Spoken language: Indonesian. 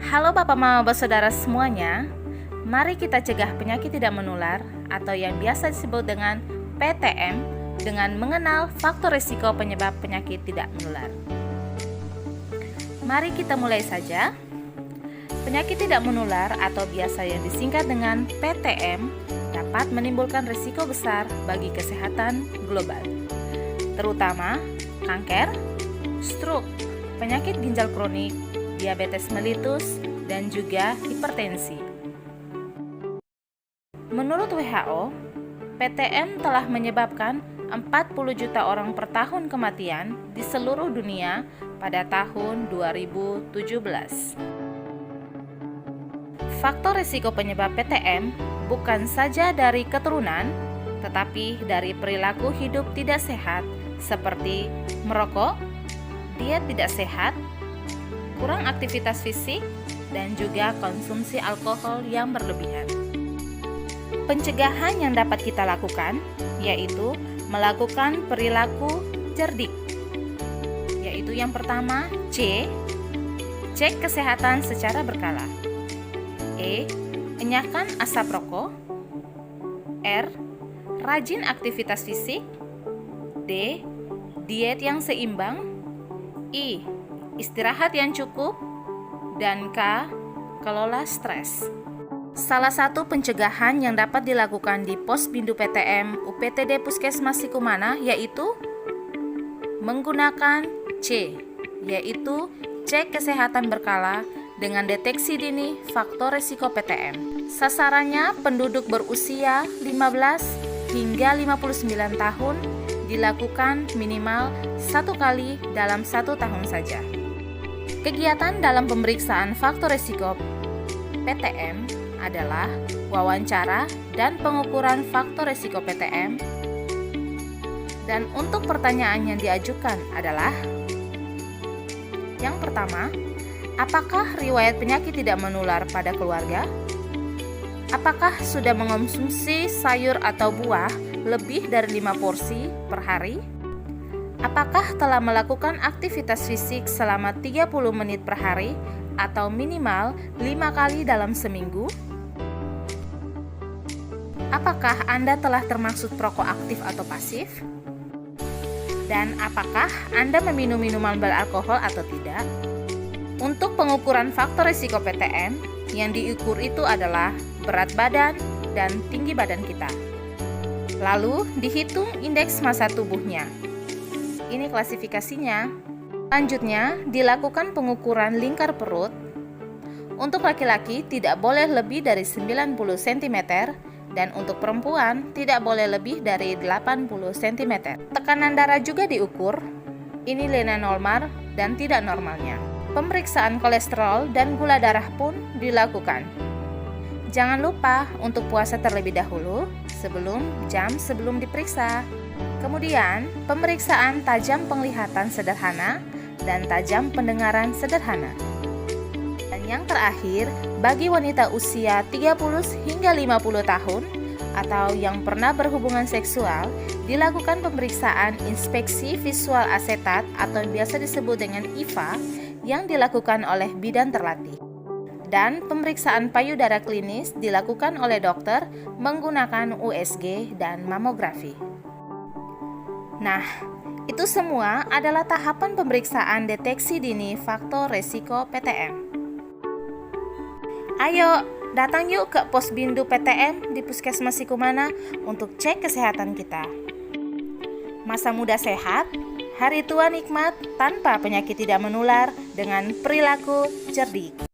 Halo Bapak Mama Bersaudara semuanya, mari kita cegah penyakit tidak menular atau yang biasa disebut dengan PTM dengan mengenal faktor risiko penyebab penyakit tidak menular. Mari kita mulai saja. Penyakit tidak menular atau biasa yang disingkat dengan PTM dapat menimbulkan risiko besar bagi kesehatan global, terutama kanker, stroke, penyakit ginjal kronik, diabetes mellitus, dan juga hipertensi. Menurut WHO, PTM telah menyebabkan 40 juta orang per tahun kematian di seluruh dunia pada tahun 2017. Faktor risiko penyebab PTM bukan saja dari keturunan, tetapi dari perilaku hidup tidak sehat seperti merokok, diet tidak sehat, kurang aktivitas fisik, dan juga konsumsi alkohol yang berlebihan. Pencegahan yang dapat kita lakukan yaitu melakukan perilaku cerdik, yaitu yang pertama C. Cek kesehatan secara berkala. E. Enyahkan asap rokok. R. Rajin aktivitas fisik. D. Diet yang seimbang. I. Istirahat yang cukup. Dan K. Kelola stres. Salah satu pencegahan yang dapat dilakukan di Pos Bindu PTM UPTD Puskesmas Sikumana yaitu menggunakan C, yaitu cek kesehatan berkala dengan deteksi dini faktor risiko PTM. Sasarannya penduduk berusia 15 hingga 59 tahun, dilakukan minimal 1 kali dalam 1 tahun saja. Kegiatan dalam pemeriksaan faktor risiko PTM adalah wawancara dan pengukuran faktor risiko PTM. Dan untuk pertanyaan yang diajukan adalah: yang pertama, apakah riwayat penyakit tidak menular pada keluarga? Apakah sudah mengonsumsi sayur atau buah lebih dari 5 porsi per hari? Apakah telah melakukan aktivitas fisik selama 30 menit per hari atau minimal 5 kali dalam seminggu? Apakah Anda telah termasuk perokok aktif atau pasif? Dan apakah Anda meminum minuman beralkohol atau tidak? Untuk pengukuran faktor risiko PTM, yang diukur itu adalah berat badan dan tinggi badan kita. Lalu dihitung indeks massa tubuhnya. Ini klasifikasinya. Selanjutnya, dilakukan pengukuran lingkar perut. Untuk laki-laki tidak boleh lebih dari 90 cm dan untuk perempuan tidak boleh lebih dari 80 cm. Tekanan darah juga diukur. Ini linear normal dan tidak normalnya. Pemeriksaan kolesterol dan gula darah pun dilakukan. Jangan lupa untuk puasa terlebih dahulu sebelum diperiksa. Kemudian, pemeriksaan tajam penglihatan sederhana dan tajam pendengaran sederhana. Dan yang terakhir, bagi wanita usia 30 hingga 50 tahun atau yang pernah berhubungan seksual, dilakukan pemeriksaan inspeksi visual asetat atau biasa disebut dengan IVA yang dilakukan oleh bidan terlatih. Dan pemeriksaan payudara klinis dilakukan oleh dokter menggunakan USG dan mamografi. Nah, itu semua adalah tahapan pemeriksaan deteksi dini faktor risiko PTM. Ayo, datang yuk ke Pos Bindu PTM di Puskesmas Sikumana untuk cek kesehatan kita. Masa muda sehat, hari tua nikmat tanpa penyakit tidak menular dengan perilaku cerdik.